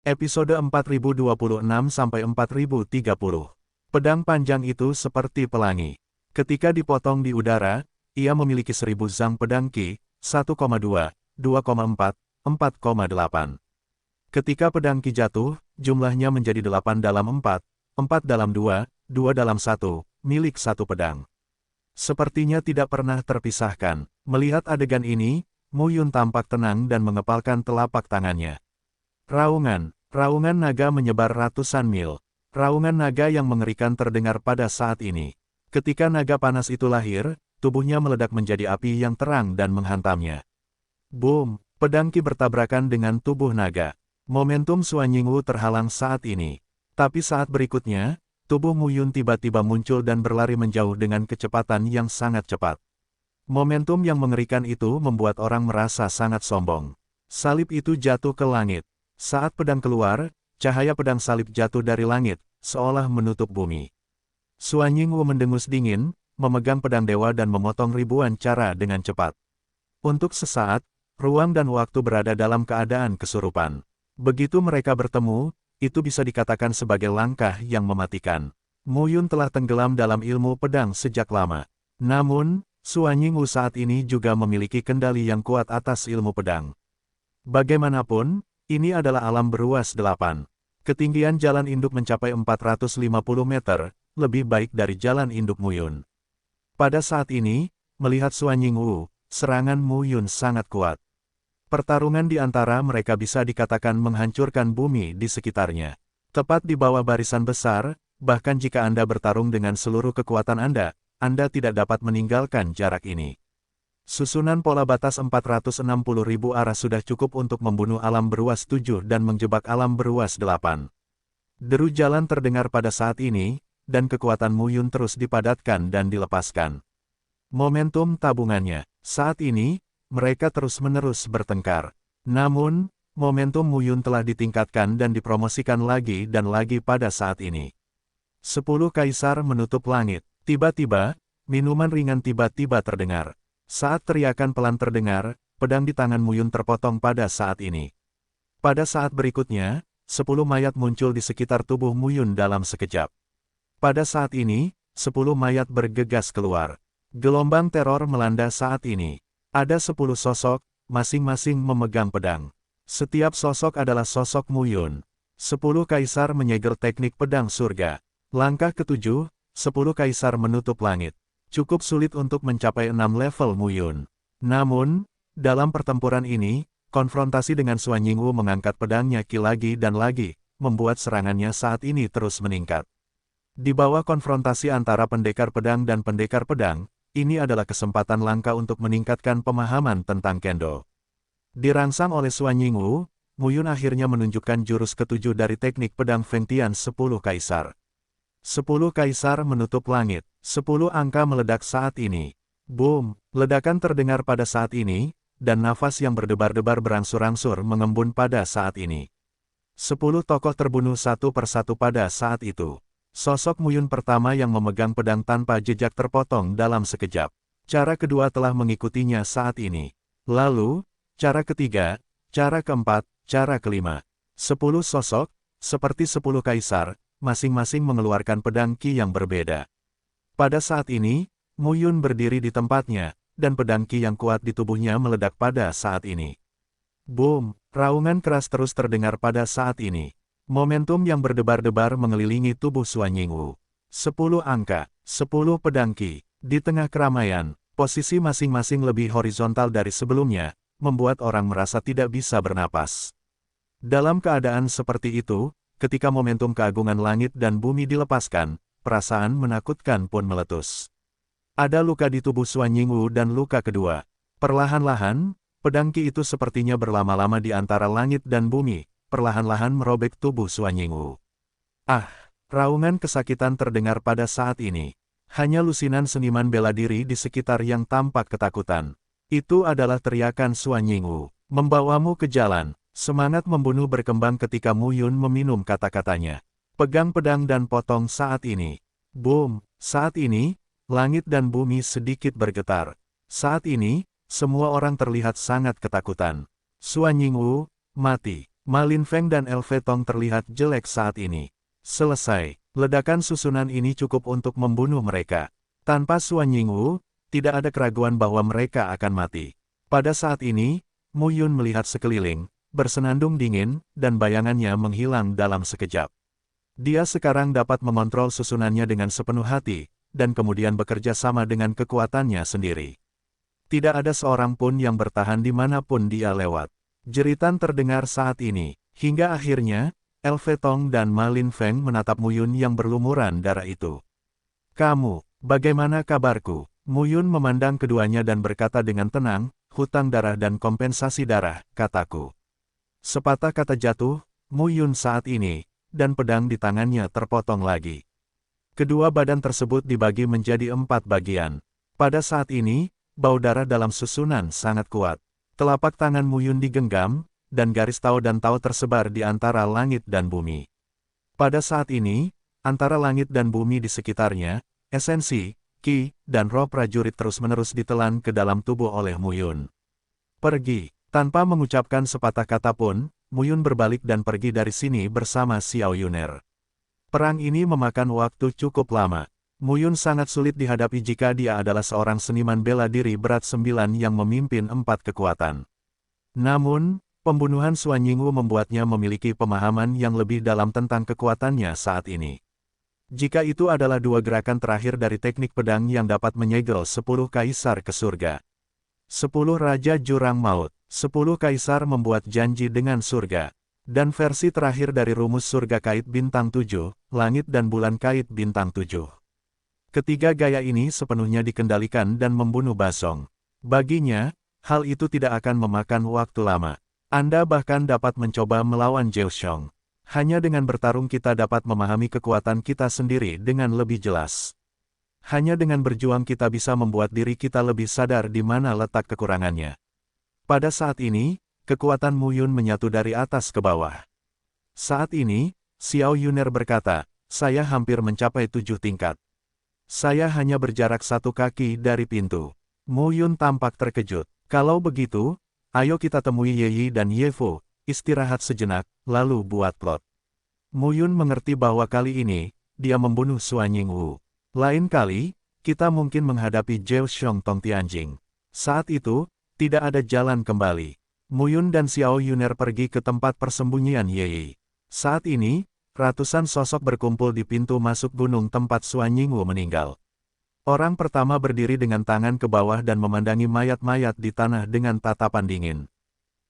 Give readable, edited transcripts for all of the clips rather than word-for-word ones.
Episode 4026-4030. Pedang panjang itu seperti pelangi. Ketika dipotong di udara, ia memiliki 1000 zang pedang Qi, 1,2, 2,4, 4,8. Ketika pedang Qi jatuh, jumlahnya menjadi 8 dalam 4, 4 dalam 2, 2 dalam 1, milik satu pedang. Sepertinya tidak pernah terpisahkan. Melihat adegan ini, Mu Yun tampak tenang dan mengepalkan telapak tangannya. Raungan naga menyebar ratusan mil. Raungan naga yang mengerikan terdengar pada saat ini. Ketika naga panas itu lahir, tubuhnya meledak menjadi api yang terang dan menghantamnya. Boom! Pedang Qi bertabrakan dengan tubuh naga. Momentum Suan Yingwu terhalang saat ini. Tapi saat berikutnya, tubuh Mu Yun tiba-tiba muncul dan berlari menjauh dengan kecepatan yang sangat cepat. Momentum yang mengerikan itu membuat orang merasa sangat sombong. Salib itu jatuh ke langit. Saat pedang keluar, cahaya pedang salib jatuh dari langit, seolah menutup bumi. Suan Yingwu mendengus dingin, memegang pedang dewa dan memotong ribuan cara dengan cepat. Untuk sesaat, ruang dan waktu berada dalam keadaan kesurupan. Begitu mereka bertemu, itu bisa dikatakan sebagai langkah yang mematikan. Mu Yun telah tenggelam dalam ilmu pedang sejak lama. Namun, Suan Yingwu saat ini juga memiliki kendali yang kuat atas ilmu pedang. Bagaimanapun, ini adalah alam beruas 8. Ketinggian jalan induk mencapai 450 meter, lebih baik dari jalan induk Mu Yun. Pada saat ini, melihat Suan Yingwu, serangan Mu Yun sangat kuat. Pertarungan di antara mereka bisa dikatakan menghancurkan bumi di sekitarnya. Tepat di bawah barisan besar, bahkan jika Anda bertarung dengan seluruh kekuatan Anda tidak dapat meninggalkan jarak ini. Susunan pola batas 460.000 arah sudah cukup untuk membunuh alam beruas 7 dan menjebak alam beruas 8. Deru jalan terdengar pada saat ini, dan kekuatan Mu Yun terus dipadatkan dan dilepaskan. Momentum tabungannya. Saat ini, mereka terus-menerus bertengkar. Namun, momentum Mu Yun telah ditingkatkan dan dipromosikan lagi dan lagi pada saat ini. 10 kaisar menutup langit. Tiba-tiba, minuman ringan tiba-tiba terdengar. Saat teriakan pelan terdengar, pedang di tangan Mu Yun terpotong pada saat ini. Pada saat berikutnya, 10 mayat muncul di sekitar tubuh Mu Yun dalam sekejap. Pada saat ini, 10 mayat bergegas keluar. Gelombang teror melanda saat ini. Ada 10 sosok, masing-masing memegang pedang. Setiap sosok adalah sosok Mu Yun. 10 kaisar menyegel teknik pedang surga. Langkah ketujuh, 10 kaisar menutup langit. Cukup sulit untuk mencapai 6 level Mu Yun. Namun, dalam pertempuran ini, konfrontasi dengan Suan Yingwu mengangkat pedangnya Qi lagi dan lagi, membuat serangannya saat ini terus meningkat. Di bawah konfrontasi antara pendekar pedang dan pendekar pedang, ini adalah kesempatan langka untuk meningkatkan pemahaman tentang Kendo. Dirangsang oleh Suan Yingwu, Mu Yun akhirnya menunjukkan jurus ketujuh dari teknik pedang Feng Tian 10 kaisar. 10 kaisar menutup langit. 10 angka meledak saat ini. Boom! Ledakan terdengar pada saat ini, dan nafas yang berdebar-debar berangsur-angsur mengembun pada saat ini. 10 tokoh terbunuh satu persatu pada saat itu. Sosok Mu Yun pertama yang memegang pedang tanpa jejak terpotong dalam sekejap. Cara kedua telah mengikutinya saat ini. Lalu, cara ketiga, cara keempat, cara kelima. 10 sosok, seperti 10 kaisar, masing-masing mengeluarkan pedang Qi yang berbeda. Pada saat ini, Mu Yun berdiri di tempatnya, dan pedang Qi yang kuat di tubuhnya meledak pada saat ini. Boom! Raungan keras terus terdengar pada saat ini. Momentum yang berdebar-debar mengelilingi tubuh Suan Yingwu. 10 angka, 10 pedang Qi. Di tengah keramaian, posisi masing-masing lebih horizontal dari sebelumnya, membuat orang merasa tidak bisa bernapas. Dalam keadaan seperti itu, ketika momentum keagungan langit dan bumi dilepaskan, perasaan menakutkan pun meletus. Ada luka di tubuh Suan Yingwu dan luka kedua. Perlahan-lahan, pedang Qi itu sepertinya berlama-lama di antara langit dan bumi, perlahan-lahan merobek tubuh Suan Yingwu. Ah! Raungan kesakitan terdengar pada saat ini. Hanya lusinan seniman bela diri di sekitar yang tampak ketakutan. Itu adalah teriakan Suan Yingwu. Membawamu ke jalan. Semangat membunuh berkembang ketika Mu Yun meminum kata-katanya. Pegang pedang dan potong saat ini. Boom! Saat ini, langit dan bumi sedikit bergetar. Saat ini, semua orang terlihat sangat ketakutan. Suan Yingwu, mati. Ma Linfeng dan LV Tong terlihat jelek saat ini. Selesai. Ledakan susunan ini cukup untuk membunuh mereka. Tanpa Suan Yingwu, tidak ada keraguan bahwa mereka akan mati. Pada saat ini, Mu Yun melihat sekeliling, bersenandung dingin, dan bayangannya menghilang dalam sekejap. Dia sekarang dapat mengontrol susunannya dengan sepenuh hati, dan kemudian bekerja sama dengan kekuatannya sendiri. Tidak ada seorang pun yang bertahan dimanapun dia lewat. Jeritan terdengar saat ini, hingga akhirnya, LV Tong dan Ma Linfeng menatap Mu Yun yang berlumuran darah itu. Kamu, bagaimana kabarku? Mu Yun memandang keduanya dan berkata dengan tenang, hutang darah dan kompensasi darah, kataku. Sepatah kata jatuh, Mu Yun saat ini, dan pedang di tangannya terpotong lagi. Kedua badan tersebut dibagi menjadi 4 bagian. Pada saat ini, bau darah dalam susunan sangat kuat. Telapak tangan Mu Yun digenggam, dan garis Tao dan Tao tersebar di antara langit dan bumi. Pada saat ini, antara langit dan bumi di sekitarnya, esensi, Qi, dan roh prajurit terus-menerus ditelan ke dalam tubuh oleh Mu Yun. Pergi. Tanpa mengucapkan sepatah kata pun, Mu Yun berbalik dan pergi dari sini bersama Xiao Yuner. Perang ini memakan waktu cukup lama. Mu Yun sangat sulit dihadapi jika dia adalah seorang seniman bela diri berat 9 yang memimpin 4 kekuatan. Namun, pembunuhan Suan Yingwu membuatnya memiliki pemahaman yang lebih dalam tentang kekuatannya saat ini. Jika itu adalah 2 gerakan terakhir dari teknik pedang yang dapat menyegel 10 kaisar ke surga. 10 Raja Jurang Maut, 10 kaisar membuat janji dengan surga. Dan versi terakhir dari rumus surga kait bintang 7, langit dan bulan kait bintang 7. Ketiga gaya ini sepenuhnya dikendalikan dan membunuh Basong. Baginya, hal itu tidak akan memakan waktu lama. Anda bahkan dapat mencoba melawan Zhao Xiong. Hanya dengan bertarung kita dapat memahami kekuatan kita sendiri dengan lebih jelas. Hanya dengan berjuang kita bisa membuat diri kita lebih sadar di mana letak kekurangannya. Pada saat ini, kekuatan Mu Yun menyatu dari atas ke bawah. Saat ini, Xiao Yuner berkata, saya hampir mencapai 7 tingkat. Saya hanya berjarak 1 kaki dari pintu. Mu Yun tampak terkejut. Kalau begitu, ayo kita temui Ye Yi dan Ye Fu, istirahat sejenak, lalu buat plot. Mu Yun mengerti bahwa kali ini, dia membunuh Suan Yingwu. Lain kali, kita mungkin menghadapi Zhao Xiong Tong Tianjing. Saat itu, tidak ada jalan kembali. Mu Yun dan Xiao Yuner pergi ke tempat persembunyian Ye Yi. Saat ini, ratusan sosok berkumpul di pintu masuk gunung tempat Suan Yingwu meninggal. Orang pertama berdiri dengan tangan ke bawah dan memandangi mayat-mayat di tanah dengan tatapan dingin.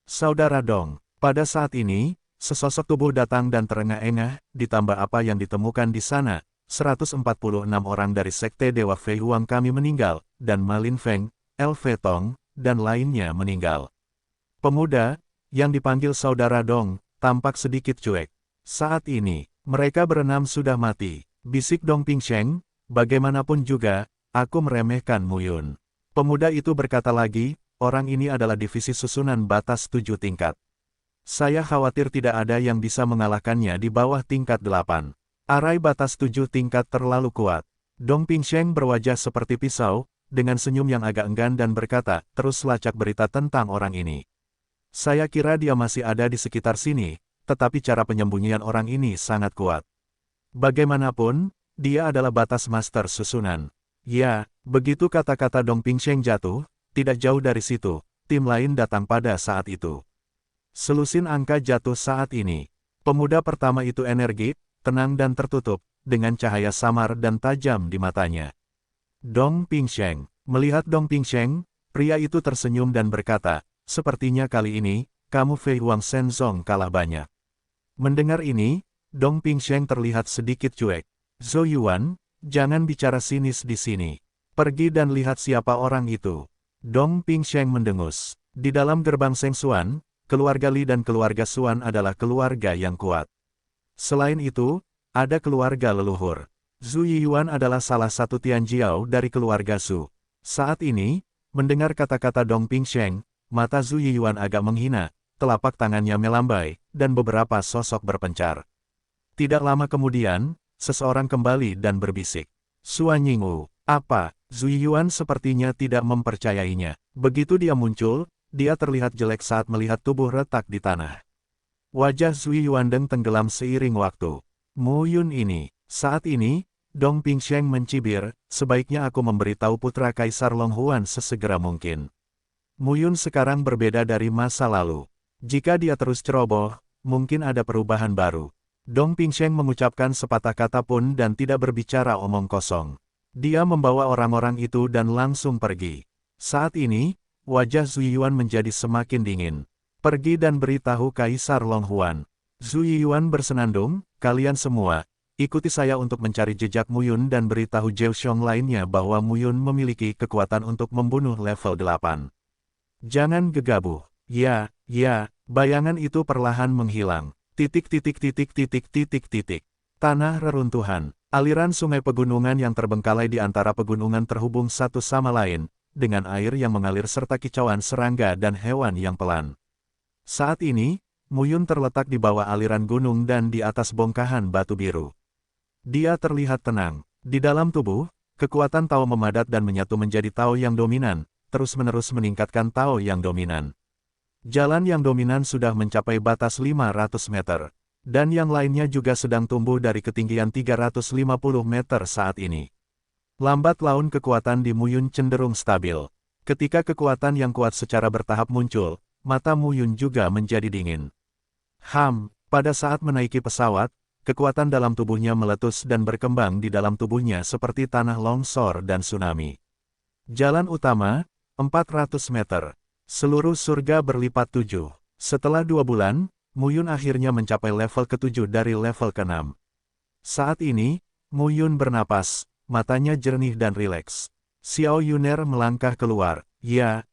Saudara Dong, pada saat ini, sesosok tubuh datang dan terengah-engah, ditambah apa yang ditemukan di sana, 146 orang dari Sekte Dewa Fei Huang kami meninggal, dan Ma Linfeng, LV Tong, dan lainnya meninggal. Pemuda, yang dipanggil Saudara Dong, tampak sedikit cuek. Saat ini, mereka berenam sudah mati, bisik Dong Pingsheng. Bagaimanapun juga, aku meremehkan Mu Yun. Pemuda itu berkata lagi, orang ini adalah divisi susunan batas 7 tingkat. Saya khawatir tidak ada yang bisa mengalahkannya di bawah tingkat 8. Arai batas 7 tingkat terlalu kuat. Dong Pingsheng berwajah seperti pisau, dengan senyum yang agak enggan dan berkata, terus lacak berita tentang orang ini. Saya kira dia masih ada di sekitar sini, tetapi cara penyembunyian orang ini sangat kuat. Bagaimanapun, dia adalah batas master susunan. Ya, begitu kata-kata Dong Pingsheng jatuh, tidak jauh dari situ, tim lain datang pada saat itu. Selusin angka jatuh saat ini. Pemuda pertama itu energik, tenang dan tertutup, dengan cahaya samar dan tajam di matanya. Dong Pingsheng. Melihat Dong Pingsheng, pria itu tersenyum dan berkata, sepertinya kali ini, kamu Fei Huang Shenzong kalah banyak. Mendengar ini, Dong Pingsheng terlihat sedikit cuek. Zhou Yuan, jangan bicara sinis di sini. Pergi dan lihat siapa orang itu. Dong Pingsheng mendengus. Di dalam gerbang Seng Xuan, keluarga Li dan keluarga Xuan adalah keluarga yang kuat. Selain itu, ada keluarga leluhur. Zhu Yiyuan adalah salah satu Tianjiao dari keluarga Su. Saat ini, mendengar kata-kata Dong Pingsheng, mata Zhu Yiyuan agak menghina, telapak tangannya melambai, dan beberapa sosok berpencar. Tidak lama kemudian, seseorang kembali dan berbisik. Suan Yingwu, apa? Zhu Yiyuan sepertinya tidak mempercayainya. Begitu dia muncul, dia terlihat jelek saat melihat tubuh retak di tanah. Wajah Zui Yuandeng tenggelam seiring waktu. Mu Yun ini, saat ini, Dong Pingsheng mencibir, sebaiknya aku memberitahu putra Kaisar Long Huan sesegera mungkin. Mu Yun sekarang berbeda dari masa lalu. Jika dia terus ceroboh, mungkin ada perubahan baru. Dong Pingsheng mengucapkan sepatah kata pun dan tidak berbicara omong kosong. Dia membawa orang-orang itu dan langsung pergi. Saat ini, wajah Zui Yuan menjadi semakin dingin. Pergi dan beritahu Kaisar Long Huan. Zui Yuan bersenandung, kalian semua, ikuti saya untuk mencari jejak Mu Yun dan beritahu Zhao Xiong lainnya bahwa Mu Yun memiliki kekuatan untuk membunuh level 8. Jangan gegabah. Ya, bayangan itu perlahan menghilang. Tanah reruntuhan. Aliran sungai pegunungan yang terbengkalai di antara pegunungan terhubung satu sama lain, dengan air yang mengalir serta kicauan serangga dan hewan yang pelan. Saat ini, Mu Yun terletak di bawah aliran gunung dan di atas bongkahan batu biru. Dia terlihat tenang. Di dalam tubuh, kekuatan Tao memadat dan menyatu menjadi Tao yang dominan, terus-menerus meningkatkan Tao yang dominan. Jalan yang dominan sudah mencapai batas 500 meter. Dan yang lainnya juga sedang tumbuh dari ketinggian 350 meter saat ini. Lambat laun kekuatan di Mu Yun cenderung stabil. Ketika kekuatan yang kuat secara bertahap muncul, mata Mu Yun juga menjadi dingin. Pada saat menaiki pesawat, kekuatan dalam tubuhnya meletus dan berkembang di dalam tubuhnya seperti tanah longsor dan tsunami. Jalan utama, 400 meter. Seluruh surga berlipat 7. Setelah 2 bulan, Mu Yun akhirnya mencapai level ke-7 dari level ke-6. Saat ini, Mu Yun bernapas, matanya jernih dan rileks. Xiao Yuner melangkah keluar. Ya,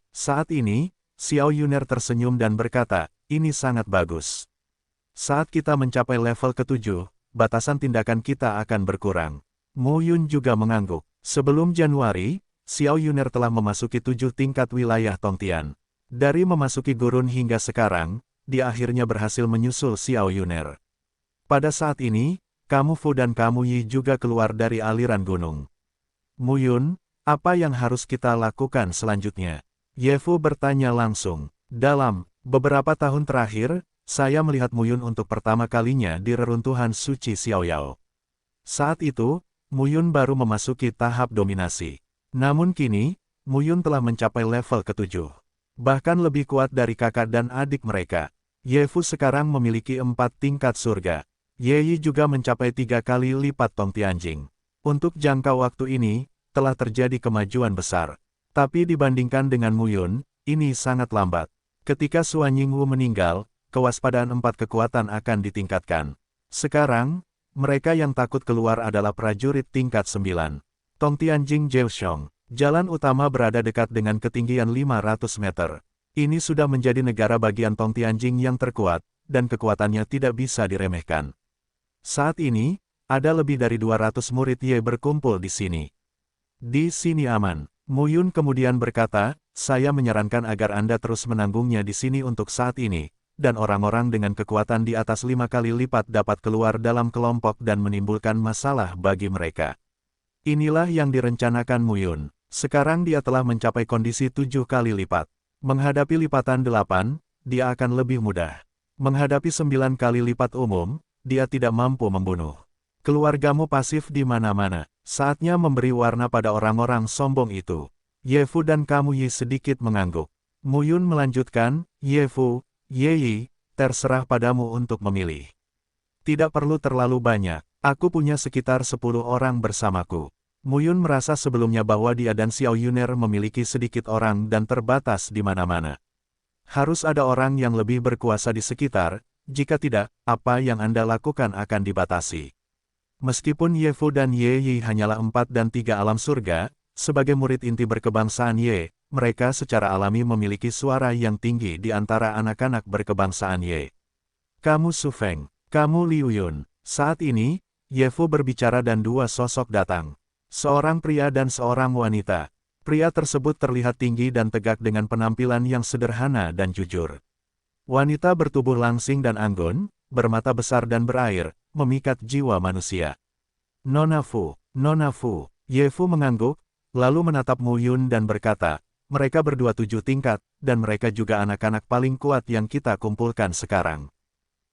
saat ini, Xiao Yuner tersenyum dan berkata, ini sangat bagus. Saat kita mencapai level ke-7, batasan tindakan kita akan berkurang. Mu Yun juga mengangguk. Sebelum Januari, Xiao Yuner telah memasuki 7 tingkat wilayah Tongtian. Dari memasuki gurun hingga sekarang, dia akhirnya berhasil menyusul Xiao Yuner. Pada saat ini, Kamu Fu dan Kamu Yi juga keluar dari aliran gunung. Mu Yun, apa yang harus kita lakukan selanjutnya? Ye Fu bertanya langsung. Dalam beberapa tahun terakhir, saya melihat Mu Yun untuk pertama kalinya di reruntuhan suci Xiaoyao. Saat itu, Mu Yun baru memasuki tahap dominasi. Namun kini, Mu Yun telah mencapai level ke-7. Bahkan lebih kuat dari kakak dan adik mereka. Ye Fu sekarang memiliki 4 tingkat surga. Ye Yi juga mencapai 3 kali lipat Tongtianjing. Untuk jangka waktu ini, telah terjadi kemajuan besar. Tapi dibandingkan dengan Mu Yun, ini sangat lambat. Ketika Suan Yingwu meninggal, kewaspadaan 4 kekuatan akan ditingkatkan. Sekarang, mereka yang takut keluar adalah prajurit tingkat 9. Tongtianjing Zhao Xiong. Jalan utama berada dekat dengan ketinggian 500 meter. Ini sudah menjadi negara bagian Tongtianjing yang terkuat, dan kekuatannya tidak bisa diremehkan. Saat ini, ada lebih dari 200 murid Ye berkumpul di sini. Di sini aman. Mu Yun kemudian berkata, saya menyarankan agar Anda terus menanggungnya di sini untuk saat ini, dan orang-orang dengan kekuatan di atas 5 kali lipat dapat keluar dalam kelompok dan menimbulkan masalah bagi mereka. Inilah yang direncanakan Mu Yun. Sekarang dia telah mencapai kondisi 7 kali lipat. Menghadapi lipatan 8, dia akan lebih mudah. Menghadapi 9 kali lipat umum, dia tidak mampu membunuh. Keluargamu pasif di mana-mana. Saatnya memberi warna pada orang-orang sombong itu. Ye Fu dan Kamu Yi sedikit mengangguk. Mu Yun melanjutkan, Ye Fu, Ye Yi, terserah padamu untuk memilih. Tidak perlu terlalu banyak. Aku punya sekitar 10 orang bersamaku. Mu Yun merasa sebelumnya bahwa dia dan Xiao Yuner memiliki sedikit orang dan terbatas di mana-mana. Harus ada orang yang lebih berkuasa di sekitar, jika tidak, apa yang Anda lakukan akan dibatasi. Meskipun Ye Fu dan Ye Yi hanyalah 4 dan 3 alam surga, sebagai murid inti berkebangsaan Ye, mereka secara alami memiliki suara yang tinggi di antara anak-anak berkebangsaan Ye. Kamu Su Feng, kamu Liu Yun. Saat ini, Ye Fu berbicara dan 2 sosok datang. Seorang pria dan seorang wanita. Pria tersebut terlihat tinggi dan tegak dengan penampilan yang sederhana dan jujur. Wanita bertubuh langsing dan anggun, bermata besar dan berair, memikat jiwa manusia. Nona Fu, Nona Fu. Ye Fu mengangguk, lalu menatap Mu Yun dan berkata, mereka berdua 7 tingkat, dan mereka juga anak-anak paling kuat yang kita kumpulkan sekarang.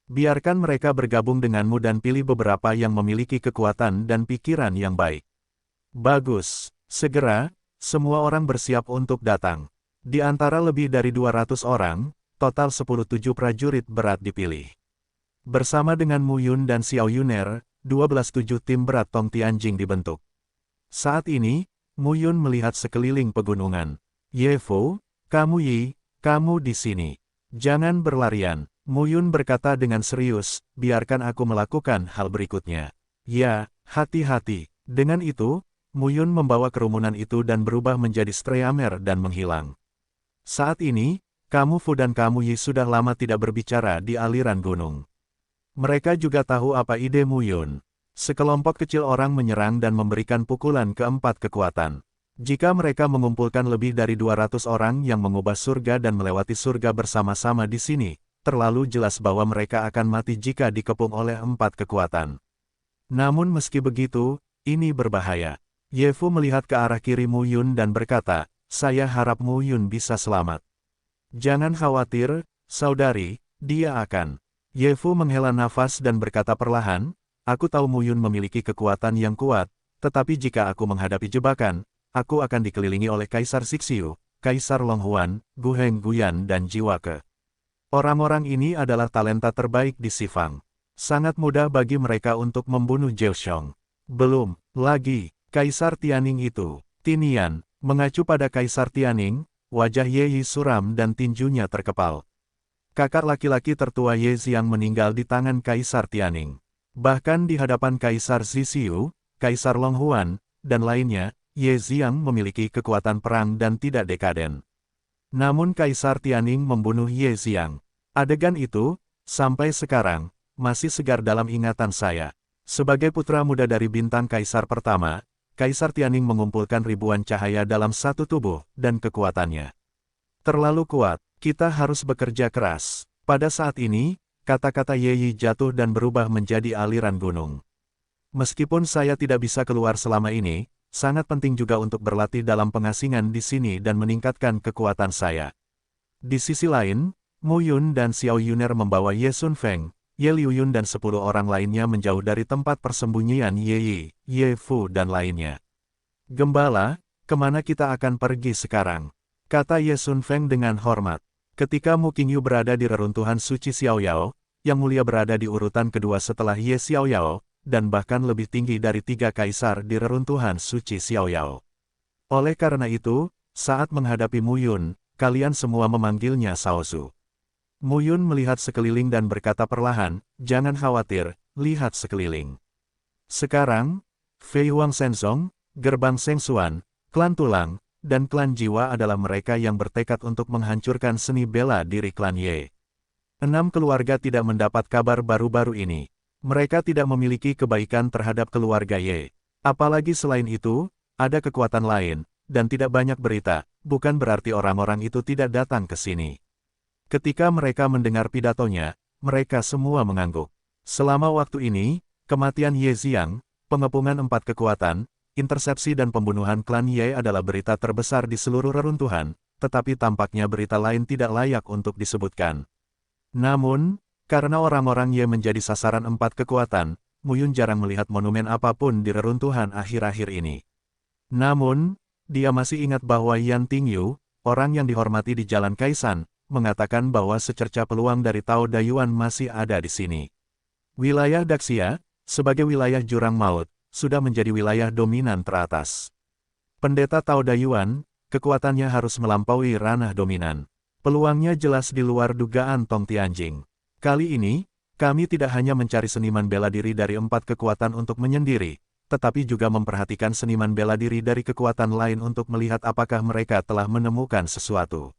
Biarkan mereka bergabung denganmu dan pilih beberapa yang memiliki kekuatan dan pikiran yang baik. Bagus, segera, semua orang bersiap untuk datang. Di antara lebih dari 200 orang, total 17 prajurit berat dipilih. Bersama dengan Mu Yun dan Xiao Yuner, 12-7 tim berat Tong Tianjing dibentuk. Saat ini, Mu Yun melihat sekeliling pegunungan. Ye Fu, kamu kamu di sini. Jangan berlarian. Mu Yun berkata dengan serius, biarkan aku melakukan hal berikutnya. Ya, hati-hati. Dengan itu, Mu Yun membawa kerumunan itu dan berubah menjadi Streamer dan menghilang. Saat ini, kamu Fu dan kamu Yi sudah lama tidak berbicara di aliran gunung. Mereka juga tahu apa ide Mu Yun. Sekelompok kecil orang menyerang dan memberikan pukulan keempat kekuatan. Jika mereka mengumpulkan lebih dari 200 orang yang mengubah surga dan melewati surga bersama-sama di sini, terlalu jelas bahwa mereka akan mati jika dikepung oleh 4 kekuatan. Namun meski begitu, ini berbahaya. Ye Fu melihat ke arah kiri Mu Yun dan berkata, saya harap Mu Yun bisa selamat. Jangan khawatir, saudari, dia akan. Ye Fu menghela nafas dan berkata perlahan, aku tahu Mu Yun memiliki kekuatan yang kuat, tetapi jika aku menghadapi jebakan, aku akan dikelilingi oleh Kaisar Sixiu, Kaisar Longhuan, Gu Heng Guyan dan Jiwa Ke. Orang-orang ini adalah talenta terbaik di Sifang. Sangat mudah bagi mereka untuk membunuh Zhao Xiong. Belum lagi, Kaisar Tianning itu, Tinian, mengacu pada Kaisar Tianning, wajah Ye Yi suram dan tinjunya terkepal. Kakak laki-laki tertua Ye Xiang meninggal di tangan Kaisar Tianning. Bahkan di hadapan Kaisar Sixiu, Kaisar Longhuan, dan lainnya, Ye Xiang memiliki kekuatan perang dan tidak dekaden. Namun Kaisar Tianning membunuh Ye Xiang. Adegan itu, sampai sekarang, masih segar dalam ingatan saya. Sebagai putra muda dari bintang Kaisar pertama, Kaisar Tianning mengumpulkan ribuan cahaya dalam satu tubuh, dan kekuatannya terlalu kuat. Kita harus bekerja keras. Pada saat ini, kata-kata Ye Yi jatuh dan berubah menjadi aliran gunung. Meskipun saya tidak bisa keluar selama ini, sangat penting juga untuk berlatih dalam pengasingan di sini dan meningkatkan kekuatan saya. Di sisi lain, Mu Yun dan Xiao Yuner membawa Ye Sun Feng, Ye Liu Yun dan 10 orang lainnya menjauh dari tempat persembunyian Ye Yi, Ye Fu dan lainnya. Gembala, kemana kita akan pergi sekarang? Kata Ye Sun Feng dengan hormat. Ketika Mu Qingyu berada di reruntuhan suci Xiaoyao, Yang Mulia berada di urutan kedua setelah Ye Xiaoyao, dan bahkan lebih tinggi dari 3 kaisar di reruntuhan suci Xiaoyao. Oleh karena itu, saat menghadapi Mu Yun, kalian semua memanggilnya Shaozu. Mu Yun melihat sekeliling dan berkata perlahan, jangan khawatir, lihat sekeliling. Sekarang, Fei Huang Shenzong, Gerbang Seng Xuan, Klan Tulang, dan klan Jiwa adalah mereka yang bertekad untuk menghancurkan seni bela diri klan Ye. 6 keluarga tidak mendapat kabar baru-baru ini. Mereka tidak memiliki kebaikan terhadap keluarga Ye. Apalagi selain itu, ada kekuatan lain, dan tidak banyak berita, bukan berarti orang-orang itu tidak datang ke sini. Ketika mereka mendengar pidatonya, mereka semua mengangguk. Selama waktu ini, kematian Ye Xiang, pengepungan 4 kekuatan, intersepsi dan pembunuhan klan Ye adalah berita terbesar di seluruh reruntuhan, tetapi tampaknya berita lain tidak layak untuk disebutkan. Namun, karena orang-orang Ye menjadi sasaran 4 kekuatan, Mu Yun jarang melihat monumen apapun di reruntuhan akhir-akhir ini. Namun, dia masih ingat bahwa Yan Tingyu, orang yang dihormati di Jalan Kaisan, mengatakan bahwa secerca peluang dari Tao Dayuan masih ada di sini. Wilayah Daxia, sebagai wilayah jurang maut, sudah menjadi wilayah dominan teratas. Pendeta Tao Dayuan, kekuatannya harus melampaui ranah dominan. Peluangnya jelas di luar dugaan Tong Tianjing. Kali ini, kami tidak hanya mencari seniman bela diri dari 4 kekuatan untuk menyendiri, tetapi juga memperhatikan seniman bela diri dari kekuatan lain untuk melihat apakah mereka telah menemukan sesuatu.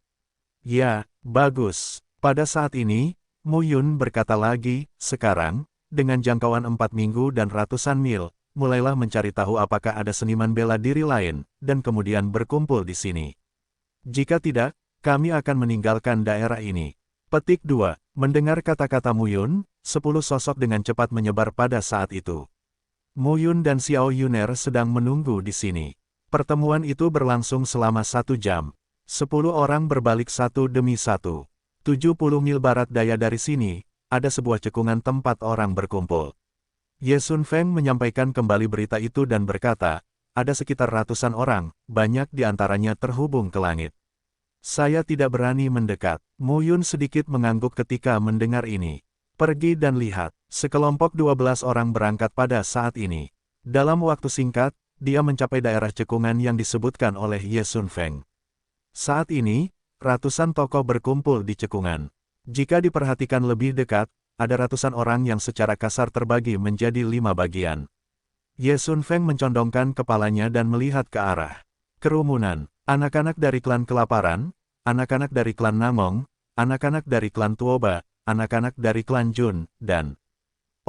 Ya, bagus. Pada saat ini, Mu Yun berkata lagi, sekarang, dengan jangkauan 4 minggu dan ratusan mil, mulailah mencari tahu apakah ada seniman bela diri lain, dan kemudian berkumpul di sini. Jika tidak, kami akan meninggalkan daerah ini. Petik 2. Mendengar kata-kata Mu Yun, 10 sosok dengan cepat menyebar pada saat itu. Mu Yun dan Xiao Yuner sedang menunggu di sini. Pertemuan itu berlangsung selama 1 jam. 10 orang berbalik satu demi satu. 70 mil barat daya dari sini, ada sebuah cekungan tempat orang berkumpul. Ye Sun Feng menyampaikan kembali berita itu dan berkata, ada sekitar ratusan orang, banyak di antaranya terhubung ke langit. Saya tidak berani mendekat. Mu Yun sedikit mengangguk ketika mendengar ini. Pergi dan lihat, sekelompok 12 orang berangkat pada saat ini. Dalam waktu singkat, dia mencapai daerah cekungan yang disebutkan oleh Ye Sun Feng. Saat ini, ratusan tokoh berkumpul di cekungan. Jika diperhatikan lebih dekat, ada ratusan orang yang secara kasar terbagi menjadi 5 bagian. Ye Sun Feng mencondongkan kepalanya dan melihat ke arah kerumunan. Anak-anak dari klan kelaparan, anak-anak dari klan Namong, anak-anak dari klan Tuoba, anak-anak dari klan Jun, dan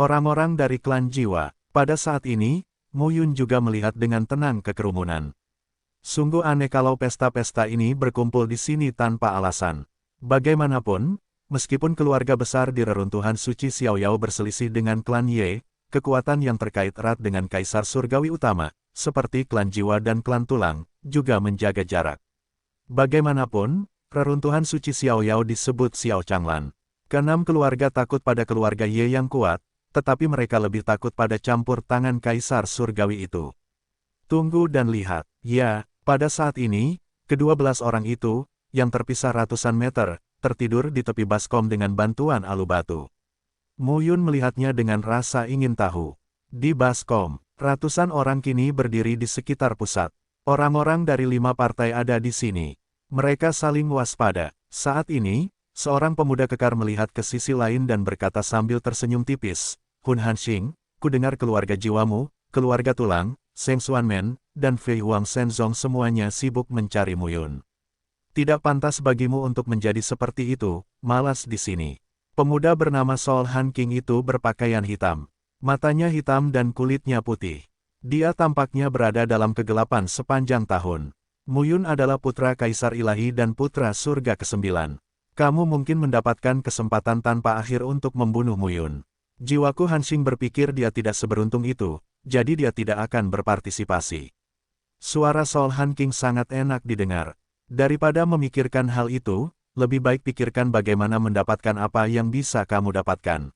orang-orang dari klan Jiwa. Pada saat ini, Mu Yun juga melihat dengan tenang ke kerumunan. Sungguh aneh kalau pesta-pesta ini berkumpul di sini tanpa alasan. Bagaimanapun, meskipun keluarga besar di reruntuhan suci Xiaoyao berselisih dengan klan Ye, kekuatan yang terkait erat dengan Kaisar Surgawi Utama, seperti klan Jiwa dan klan Tulang, juga menjaga jarak. Bagaimanapun, reruntuhan suci Xiaoyao disebut Xiao Changlan. Keenam keluarga takut pada keluarga Ye yang kuat, tetapi mereka lebih takut pada campur tangan Kaisar Surgawi itu. Tunggu dan lihat, ya. Pada saat ini, ke-12 orang itu, yang terpisah ratusan meter, tertidur di tepi baskom dengan bantuan alu batu. Mu Yun melihatnya dengan rasa ingin tahu. Di baskom, ratusan orang kini berdiri di sekitar pusat. Orang-orang dari 5 partai ada di sini. Mereka saling waspada. Saat ini, seorang pemuda kekar melihat ke sisi lain dan berkata sambil tersenyum tipis, Hun Hanxing, ku dengar keluarga jiwamu, keluarga Tulang, Seng Xuanmen, dan Fei Huang Shenzong semuanya sibuk mencari Mu Yun. Tidak pantas bagimu untuk menjadi seperti itu, malas di sini. Pemuda bernama Sol Han King itu berpakaian hitam. Matanya hitam dan kulitnya putih. Dia tampaknya berada dalam kegelapan sepanjang tahun. Mu Yun adalah putra Kaisar Ilahi dan putra surga ke-9. Kamu mungkin mendapatkan kesempatan tanpa akhir untuk membunuh Mu Yun. Jiwaku Hanxing berpikir dia tidak seberuntung itu, jadi dia tidak akan berpartisipasi. Suara Sol Han King sangat enak didengar. Daripada memikirkan hal itu, lebih baik pikirkan bagaimana mendapatkan apa yang bisa kamu dapatkan.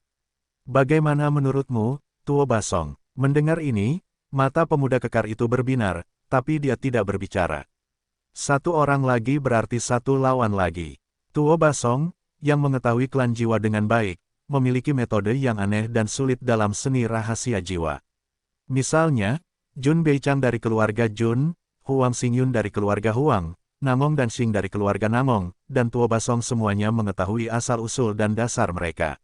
Bagaimana menurutmu, Tuo Basong? Mendengar ini, mata pemuda kekar itu berbinar, tapi dia tidak berbicara. Satu orang lagi berarti satu lawan lagi. Tuo Basong, yang mengetahui klan jiwa dengan baik, memiliki metode yang aneh dan sulit dalam seni rahasia jiwa. Misalnya, Jun Beichang dari keluarga Jun, Huang Xingyun dari keluarga Huang, Namong dan Xing dari keluarga Namong, dan Tuo Basong semuanya mengetahui asal-usul dan dasar mereka.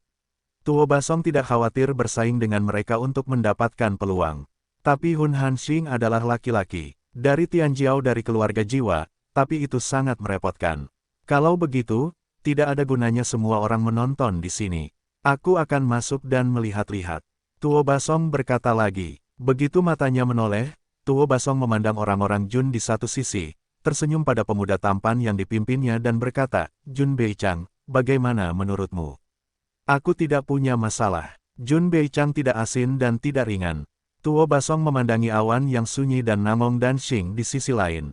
Tuo Basong tidak khawatir bersaing dengan mereka untuk mendapatkan peluang. Tapi Hun Hanxing adalah laki-laki, dari Tianjiao dari keluarga jiwa, tapi itu sangat merepotkan. Kalau begitu, tidak ada gunanya semua orang menonton di sini. Aku akan masuk dan melihat-lihat. Tuo Basong berkata lagi. Begitu matanya menoleh, Tuo Basong memandang orang-orang Jun di satu sisi, tersenyum pada pemuda tampan yang dipimpinnya dan berkata, Jun Beichang, bagaimana menurutmu? Aku tidak punya masalah. Jun Beichang tidak asin dan tidak ringan. Tuo Basong memandangi awan yang sunyi dan Namong dan Xing di sisi lain.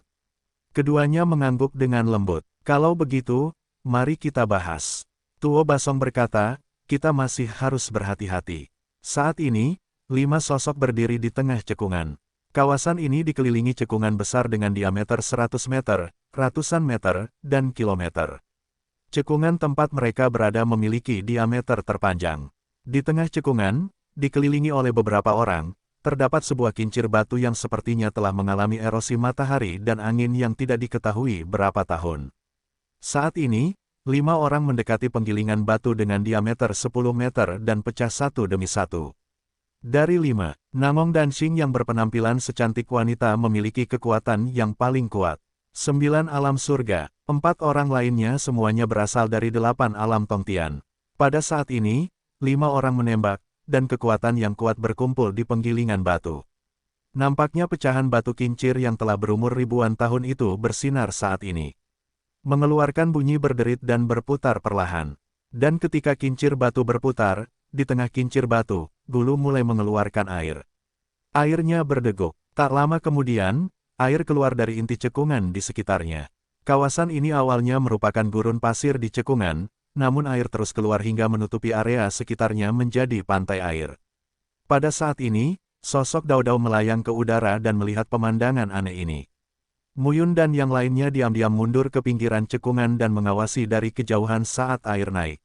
Keduanya mengangguk dengan lembut. Kalau begitu, mari kita bahas. Tuo Basong berkata, kita masih harus berhati-hati. Saat ini, 5 sosok berdiri di tengah cekungan. Kawasan ini dikelilingi cekungan besar dengan diameter 100 meter, ratusan meter, dan kilometer. Cekungan tempat mereka berada memiliki diameter terpanjang. Di tengah cekungan, dikelilingi oleh beberapa orang, terdapat sebuah kincir batu yang sepertinya telah mengalami erosi matahari dan angin yang tidak diketahui berapa tahun. Saat ini, 5 orang mendekati penggilingan batu dengan diameter 10 meter dan pecah satu demi satu. Dari 5, Namong dan Xing yang berpenampilan secantik wanita memiliki kekuatan yang paling kuat. 9 alam surga, 4 orang lainnya semuanya berasal dari 8 alam Tongtian. Pada saat ini, 5 orang menembak, dan kekuatan yang kuat berkumpul di penggilingan batu. Nampaknya pecahan batu kincir yang telah berumur ribuan tahun itu bersinar saat ini. Mengeluarkan bunyi berderit dan berputar perlahan. Dan ketika kincir batu berputar, di tengah kincir batu, Gulu mulai mengeluarkan air. Airnya berdeguk. Tak lama kemudian, air keluar dari inti cekungan di sekitarnya. Kawasan ini awalnya merupakan gurun pasir di cekungan, namun air terus keluar hingga menutupi area sekitarnya menjadi pantai air. Pada saat ini, sosok Dao Dao melayang ke udara dan melihat pemandangan aneh ini. Muyun dan yang lainnya diam-diam mundur ke pinggiran cekungan dan mengawasi dari kejauhan saat air naik.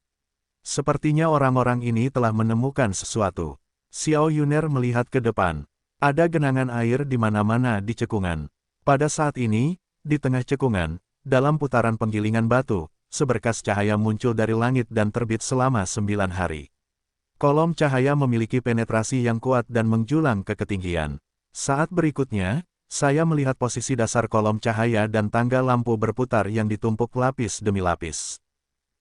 Sepertinya orang-orang ini telah menemukan sesuatu. Xiao Yuner melihat ke depan. Ada genangan air di mana-mana di cekungan. Pada saat ini, di tengah cekungan, dalam putaran penggilingan batu, seberkas cahaya muncul dari langit dan terbit selama 9 hari. Kolom cahaya memiliki penetrasi yang kuat dan menjulang ke ketinggian. Saat berikutnya, saya melihat posisi dasar kolom cahaya dan tangga lampu berputar yang ditumpuk lapis demi lapis.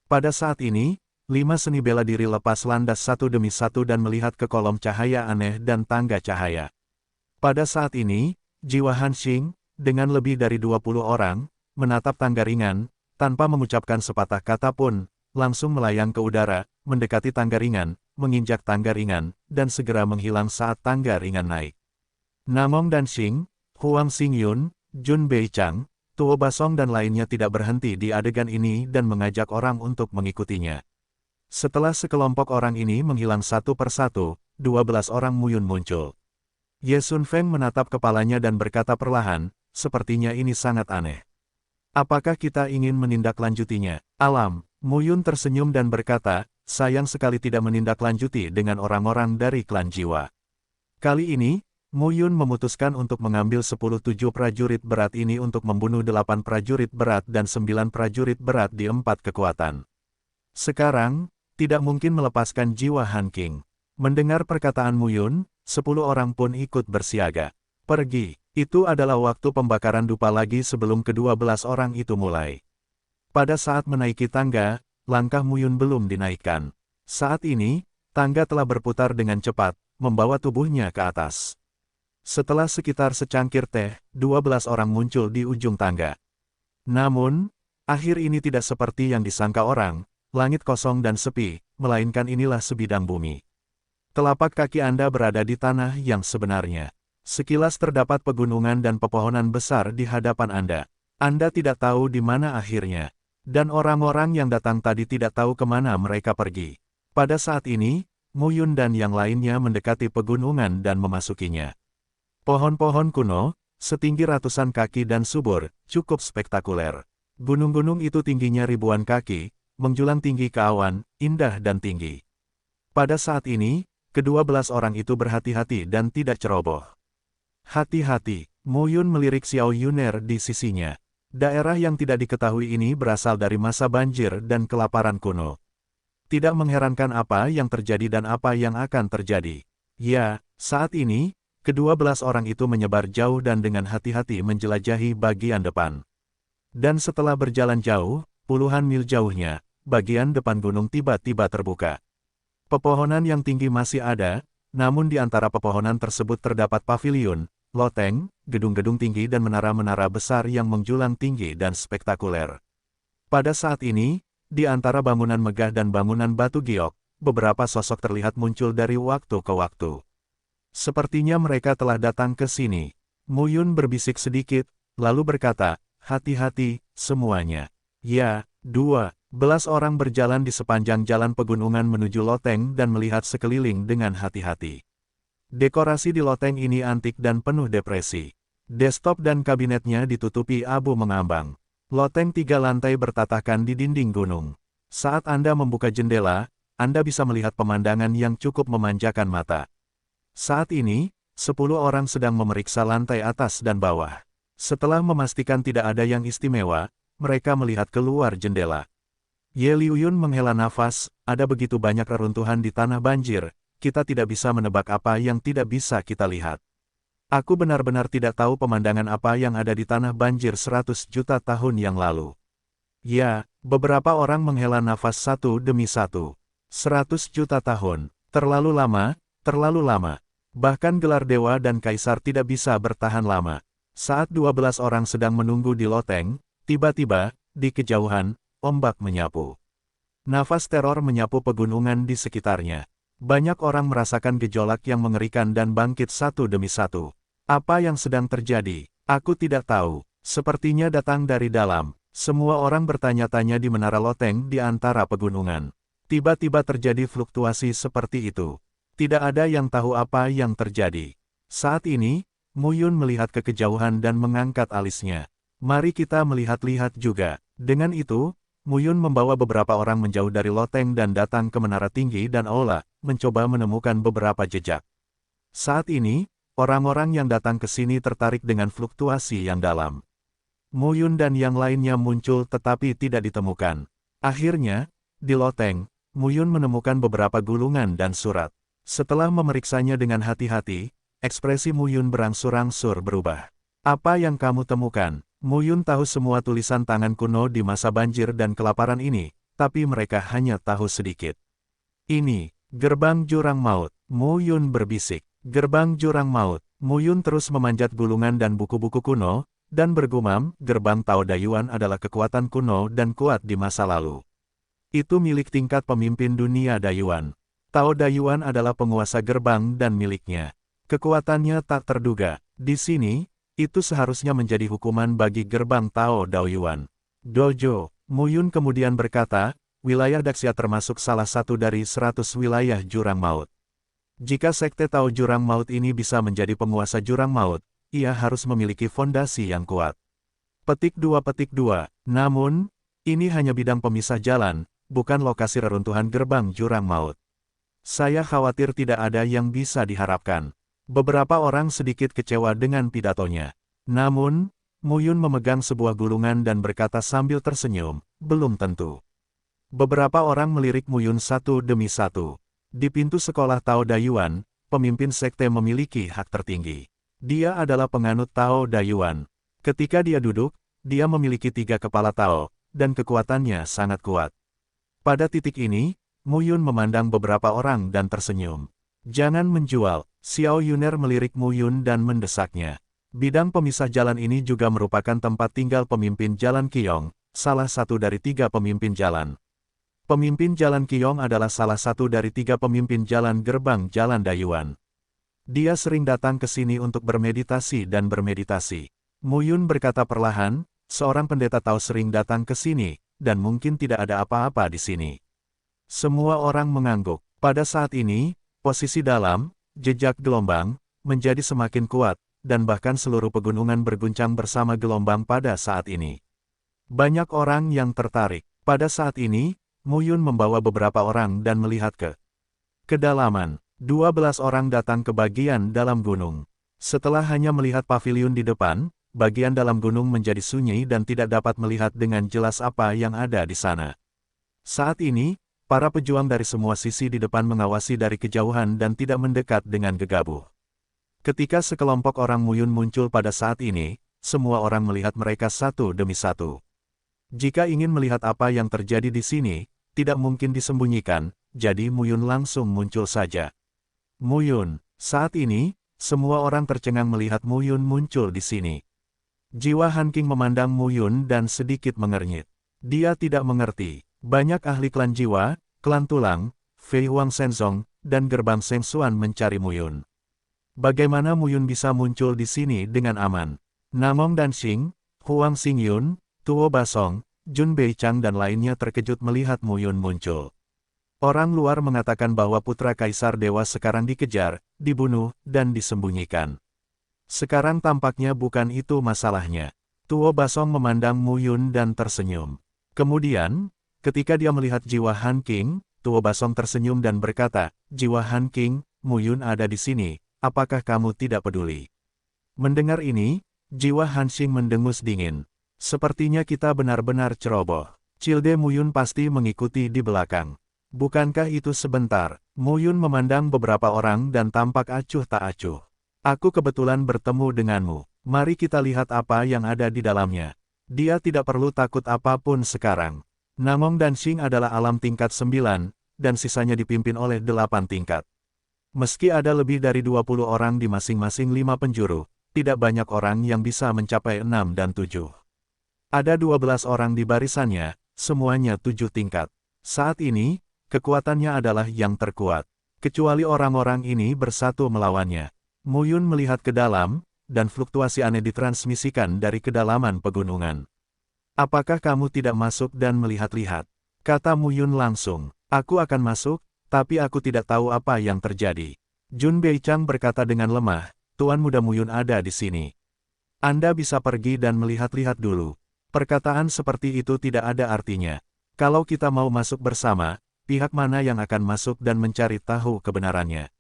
Pada saat ini, 5 seni bela diri lepas landas satu demi satu dan melihat ke kolom cahaya aneh dan tangga cahaya. Pada saat ini, jiwa Han Xing, dengan lebih dari 20 orang, menatap tangga ringan, tanpa mengucapkan sepatah kata pun, langsung melayang ke udara, mendekati tangga ringan, menginjak tangga ringan, dan segera menghilang saat tangga ringan naik. Namong dan Xing, Huang Xingyun, Jun Beichang, Tuo Basong dan lainnya tidak berhenti di adegan ini dan mengajak orang untuk mengikutinya. Setelah sekelompok orang ini menghilang satu persatu, 12 orang Muyun muncul. Ye Sun Feng menatap kepalanya dan berkata perlahan, sepertinya ini sangat aneh. Apakah kita ingin menindaklanjutinya? Alam, Muyun tersenyum dan berkata, sayang sekali tidak menindaklanjuti dengan orang-orang dari klan jiwa. Kali ini, Muyun memutuskan untuk mengambil 10-7 prajurit berat ini untuk membunuh 8 prajurit berat dan 9 prajurit berat di 4 kekuatan. Sekarang, tidak mungkin melepaskan jiwa Han King. Mendengar perkataan Muyun, 10 orang pun ikut bersiaga. Pergi, itu adalah waktu pembakaran dupa lagi sebelum ke-12 orang itu mulai. Pada saat menaiki tangga, langkah Muyun belum dinaikkan. Saat ini, tangga telah berputar dengan cepat, membawa tubuhnya ke atas. Setelah sekitar secangkir teh, 12 orang muncul di ujung tangga. Namun, akhir ini tidak seperti yang disangka orang, langit kosong dan sepi, melainkan inilah sebidang bumi. Telapak kaki Anda berada di tanah yang sebenarnya. Sekilas terdapat pegunungan dan pepohonan besar di hadapan Anda. Anda tidak tahu di mana akhirnya. Dan orang-orang yang datang tadi tidak tahu kemana mereka pergi. Pada saat ini, Muyun dan yang lainnya mendekati pegunungan dan memasukinya. Pohon-pohon kuno, setinggi ratusan kaki dan subur, cukup spektakuler. Gunung-gunung itu tingginya ribuan kaki, menjulang tinggi ke awan, indah dan tinggi. Pada saat ini, ke-12 orang itu berhati-hati dan tidak ceroboh. Hati-hati, Muyun melirik Xiao Yuner di sisinya. Daerah yang tidak diketahui ini berasal dari masa banjir dan kelaparan kuno. Tidak mengherankan apa yang terjadi dan apa yang akan terjadi. Ya, saat ini, ke-12 orang itu menyebar jauh dan dengan hati-hati menjelajahi bagian depan. Dan setelah berjalan jauh, puluhan mil jauhnya, bagian depan gunung tiba-tiba terbuka. Pepohonan yang tinggi masih ada, namun di antara pepohonan tersebut terdapat paviliun, loteng, gedung-gedung tinggi dan menara-menara besar yang menjulang tinggi dan spektakuler. Pada saat ini, di antara bangunan megah dan bangunan batu giok, beberapa sosok terlihat muncul dari waktu ke waktu. Sepertinya mereka telah datang ke sini. Muyun berbisik sedikit, lalu berkata, hati-hati, semuanya. Ya, 12 orang berjalan di sepanjang jalan pegunungan menuju loteng dan melihat sekeliling dengan hati-hati. Dekorasi di loteng ini antik dan penuh depresi. Desktop dan kabinetnya ditutupi abu mengambang. Loteng 3 lantai bertatakan di dinding gunung. Saat Anda membuka jendela, Anda bisa melihat pemandangan yang cukup memanjakan mata. Saat ini, 10 orang sedang memeriksa lantai atas dan bawah. Setelah memastikan tidak ada yang istimewa, mereka melihat keluar jendela. Ye Liuyun menghela nafas, ada begitu banyak reruntuhan di tanah banjir, kita tidak bisa menebak apa yang tidak bisa kita lihat. Aku benar-benar tidak tahu pemandangan apa yang ada di tanah banjir 100 juta tahun yang lalu. Ya, beberapa orang menghela nafas satu demi satu. 100 juta tahun, terlalu lama. Terlalu lama. Bahkan gelar dewa dan kaisar tidak bisa bertahan lama. Saat 12 orang sedang menunggu di loteng, tiba-tiba, di kejauhan, ombak menyapu. Nafas teror menyapu pegunungan di sekitarnya. Banyak orang merasakan gejolak yang mengerikan dan bangkit satu demi satu. Apa yang sedang terjadi? Aku tidak tahu. Sepertinya datang dari dalam. Semua orang bertanya-tanya di Menara Loteng di antara pegunungan. Tiba-tiba terjadi fluktuasi seperti itu. Tidak ada yang tahu apa yang terjadi. Saat ini, Mu Yun melihat ke kejauhan dan mengangkat alisnya. Mari kita melihat-lihat juga. Dengan itu, Mu Yun membawa beberapa orang menjauh dari Loteng dan datang ke menara tinggi dan aula, mencoba menemukan beberapa jejak. Saat ini, orang-orang yang datang ke sini tertarik dengan fluktuasi yang dalam. Mu Yun dan yang lainnya muncul tetapi tidak ditemukan. Akhirnya, di Loteng, Mu Yun menemukan beberapa gulungan dan surat. Setelah memeriksanya dengan hati-hati, ekspresi Mu Yun berangsur-angsur berubah. Apa yang kamu temukan? Mu Yun tahu semua tulisan tangan kuno di masa banjir dan kelaparan ini, tapi mereka hanya tahu sedikit. Ini, gerbang jurang maut, Mu Yun berbisik. Gerbang jurang maut. Mu Yun terus memanjat gulungan dan buku-buku kuno, dan bergumam, gerbang Tao Dayuan adalah kekuatan kuno dan kuat di masa lalu. Itu milik tingkat pemimpin dunia Dayuan. Tao Dayuan adalah penguasa gerbang dan miliknya. Kekuatannya tak terduga. Di sini, itu seharusnya menjadi hukuman bagi gerbang Tao Dayuan. Dojo, Mu Yun kemudian berkata, wilayah Daxia termasuk salah satu dari 100 wilayah jurang maut. Jika sekte Tao Jurang Maut ini bisa menjadi penguasa jurang maut, ia harus memiliki fondasi yang kuat. Petik 2. Namun, ini hanya bidang pemisah jalan, bukan lokasi reruntuhan gerbang jurang maut. Saya khawatir tidak ada yang bisa diharapkan. Beberapa orang sedikit kecewa dengan pidatonya. Namun, Mu Yun memegang sebuah gulungan dan berkata sambil tersenyum, belum tentu. Beberapa orang melirik Mu Yun satu demi satu. Di pintu sekolah Tao Dayuan, pemimpin sekte memiliki hak tertinggi. Dia adalah penganut Tao Dayuan. Ketika dia duduk, dia memiliki 3 kepala Tao, dan kekuatannya sangat kuat. Pada titik ini, Mu Yun memandang beberapa orang dan tersenyum. Jangan menjual, Xiao Yuner melirik Mu Yun dan mendesaknya. Bidang pemisah jalan ini juga merupakan tempat tinggal pemimpin jalan Qiyong, salah satu dari 3 pemimpin jalan. Pemimpin jalan Qiyong adalah salah satu dari 3 pemimpin jalan gerbang jalan Dayuan. Dia sering datang ke sini untuk bermeditasi dan bermeditasi. Mu Yun berkata perlahan, seorang pendeta Tao sering datang ke sini, dan mungkin tidak ada apa-apa di sini. Semua orang mengangguk. Pada saat ini, posisi dalam, jejak gelombang, menjadi semakin kuat, dan bahkan seluruh pegunungan berguncang bersama gelombang pada saat ini. Banyak orang yang tertarik. Pada saat ini, Mu Yun membawa beberapa orang dan melihat ke kedalaman. 12 orang datang ke bagian dalam gunung. Setelah hanya melihat paviliun di depan, bagian dalam gunung menjadi sunyi dan tidak dapat melihat dengan jelas apa yang ada di sana. Saat ini, para pejuang dari semua sisi di depan mengawasi dari kejauhan dan tidak mendekat dengan gegabah. Ketika sekelompok orang Mu Yun muncul pada saat ini, semua orang melihat mereka satu demi satu. Jika ingin melihat apa yang terjadi di sini, tidak mungkin disembunyikan, jadi Mu Yun langsung muncul saja. Mu Yun, saat ini, semua orang tercengang melihat Mu Yun muncul di sini. Jiwa Han Qing memandang Mu Yun dan sedikit mengernyit. Dia tidak mengerti. Banyak ahli klan jiwa, klan tulang, Fei Huang Shenzong, dan gerbang Sheng Xuan mencari Mu Yun. Bagaimana Mu Yun bisa muncul di sini dengan aman? Namong dan Xing, Huang Xingyun, Tuo Basong, Jun Beichang dan lainnya terkejut melihat Mu Yun muncul. Orang luar mengatakan bahwa putra Kaisar Dewa sekarang dikejar, dibunuh, dan disembunyikan. Sekarang tampaknya bukan itu masalahnya. Tuo Basong memandang Mu Yun dan tersenyum. Kemudian, ketika dia melihat jiwa Han Qing, Tuo Basong tersenyum dan berkata, jiwa Han Qing, Mu Yun ada di sini, apakah kamu tidak peduli? Mendengar ini, jiwa Han Qing mendengus dingin. Sepertinya kita benar-benar ceroboh. Cilde Mu Yun pasti mengikuti di belakang. Bukankah itu sebentar? Mu Yun memandang beberapa orang dan tampak acuh tak acuh. Aku kebetulan bertemu denganmu. Mari kita lihat apa yang ada di dalamnya. Dia tidak perlu takut apapun sekarang. Namong dan Xing adalah alam tingkat 9, dan sisanya dipimpin oleh 8 tingkat. Meski ada lebih dari 20 orang di masing-masing 5 penjuru, tidak banyak orang yang bisa mencapai 6 dan 7. Ada 12 orang di barisannya, semuanya 7 tingkat. Saat ini, kekuatannya adalah yang terkuat. Kecuali orang-orang ini bersatu melawannya. Mu Yun melihat ke dalam, dan fluktuasi aneh ditransmisikan dari kedalaman pegunungan. Apakah kamu tidak masuk dan melihat-lihat? Kata Mu Yun langsung. Aku akan masuk, tapi aku tidak tahu apa yang terjadi. Jun Beichang berkata dengan lemah, Tuan Muda Mu Yun ada di sini. Anda bisa pergi dan melihat-lihat dulu. Perkataan seperti itu tidak ada artinya. Kalau kita mau masuk bersama, pihak mana yang akan masuk dan mencari tahu kebenarannya?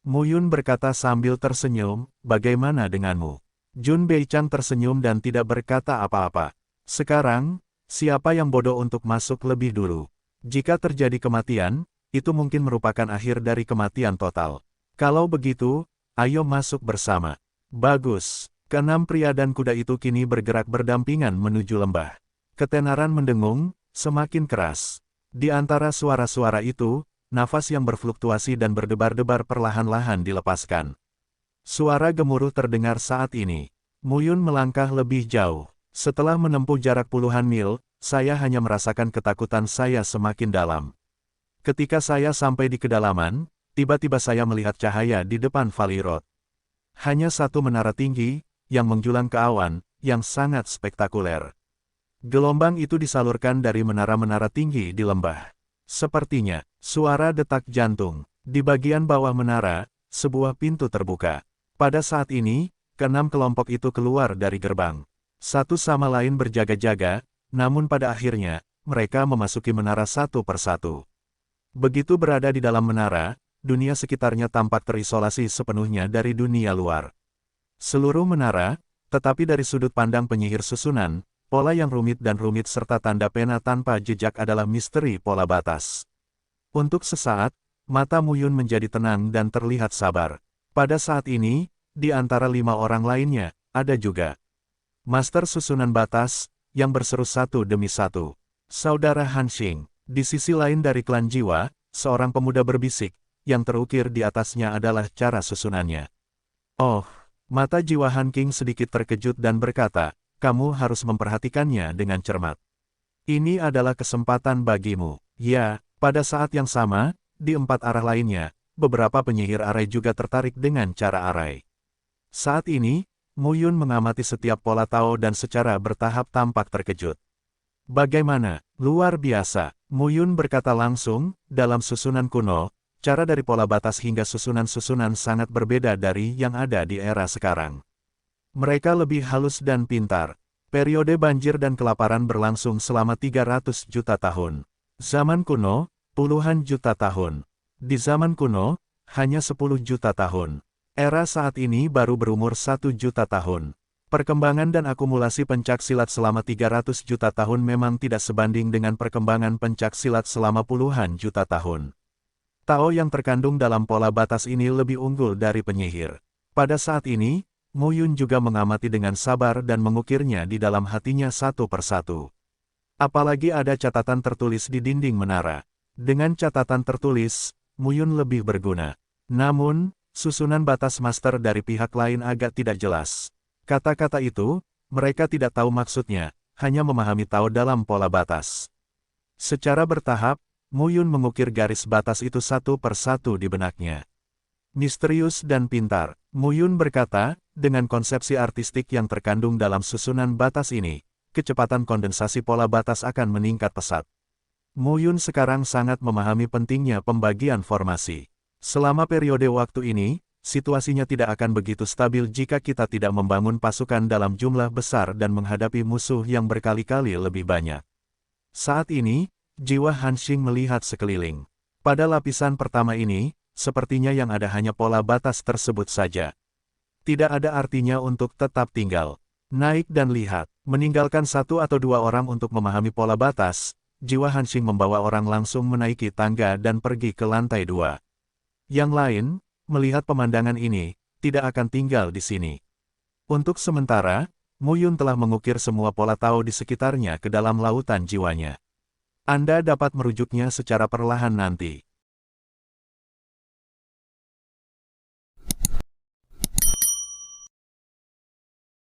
Mu Yun berkata sambil tersenyum, bagaimana denganmu? Jun Beichang tersenyum dan tidak berkata apa-apa. Sekarang, siapa yang bodoh untuk masuk lebih dulu? Jika terjadi kematian, itu mungkin merupakan akhir dari kematian total. Kalau begitu, ayo masuk bersama. Bagus. Keenam pria dan kuda itu kini bergerak berdampingan menuju lembah. Ketenaran mendengung, semakin keras. Di antara suara-suara itu, nafas yang berfluktuasi dan berdebar-debar perlahan-lahan dilepaskan. Suara gemuruh terdengar saat ini. Mu Yun melangkah lebih jauh. Setelah menempuh jarak puluhan mil, saya hanya merasakan ketakutan saya semakin dalam. Ketika saya sampai di kedalaman, tiba-tiba saya melihat cahaya di depan Valley Road. Hanya satu menara tinggi, yang menjulang ke awan, yang sangat spektakuler. Gelombang itu disalurkan dari menara-menara tinggi di lembah. Sepertinya, suara detak jantung. Di bagian bawah menara, sebuah pintu terbuka. Pada saat ini, keenam kelompok itu keluar dari gerbang. Satu sama lain berjaga-jaga, namun pada akhirnya, mereka memasuki menara satu persatu. Begitu berada di dalam menara, dunia sekitarnya tampak terisolasi sepenuhnya dari dunia luar. Seluruh menara, tetapi dari sudut pandang penyihir susunan, pola yang rumit dan rumit serta tanda pena tanpa jejak adalah misteri pola batas. Untuk sesaat, mata Mu Yun menjadi tenang dan terlihat sabar. Pada saat ini, di antara 5 orang lainnya, ada juga Master Susunan Batas, yang berseru satu demi satu. Saudara Han Xing. Di sisi lain dari klan jiwa, seorang pemuda berbisik, yang terukir di atasnya adalah cara susunannya. Oh, mata jiwa Han King sedikit terkejut dan berkata, kamu harus memperhatikannya dengan cermat. Ini adalah kesempatan bagimu. Ya, pada saat yang sama, di 4 arah lainnya, beberapa penyihir arai juga tertarik dengan cara arai. Saat ini, Mu Yun mengamati setiap pola Tao dan secara bertahap tampak terkejut. Bagaimana? Luar biasa. Mu Yun berkata langsung, dalam susunan kuno, cara dari pola batas hingga susunan-susunan sangat berbeda dari yang ada di era sekarang. Mereka lebih halus dan pintar. Periode banjir dan kelaparan berlangsung selama 300 juta tahun. Zaman kuno, puluhan juta tahun. Di zaman kuno, hanya 10 juta tahun. Era saat ini baru berumur 1 juta tahun. Perkembangan dan akumulasi pencak silat selama 300 juta tahun memang tidak sebanding dengan perkembangan pencak silat selama puluhan juta tahun. Tao yang terkandung dalam pola batas ini lebih unggul dari penyihir. Pada saat ini, Mu Yun juga mengamati dengan sabar dan mengukirnya di dalam hatinya satu persatu. Apalagi ada catatan tertulis di dinding menara. Dengan catatan tertulis, Mu Yun lebih berguna. Namun, susunan batas master dari pihak lain agak tidak jelas. Kata-kata itu, mereka tidak tahu maksudnya, hanya memahami Tao dalam pola batas. Secara bertahap, Mu Yun mengukir garis batas itu satu persatu di benaknya. Misterius dan pintar, Mu Yun berkata, dengan konsepsi artistik yang terkandung dalam susunan batas ini, kecepatan kondensasi pola batas akan meningkat pesat. Mu Yun sekarang sangat memahami pentingnya pembagian formasi. Selama periode waktu ini, situasinya tidak akan begitu stabil jika kita tidak membangun pasukan dalam jumlah besar dan menghadapi musuh yang berkali-kali lebih banyak. Saat ini, jiwa Han Xing melihat sekeliling. Pada lapisan pertama ini, sepertinya yang ada hanya pola batas tersebut saja. Tidak ada artinya untuk tetap tinggal. Naik dan lihat, meninggalkan 1 atau 2 orang untuk memahami pola batas, jiwa Han Xing membawa orang langsung menaiki tangga dan pergi ke lantai 2. Yang lain, melihat pemandangan ini, tidak akan tinggal di sini. Untuk sementara, Mu Yun telah mengukir semua pola Tao di sekitarnya ke dalam lautan jiwanya. Anda dapat merujuknya secara perlahan nanti.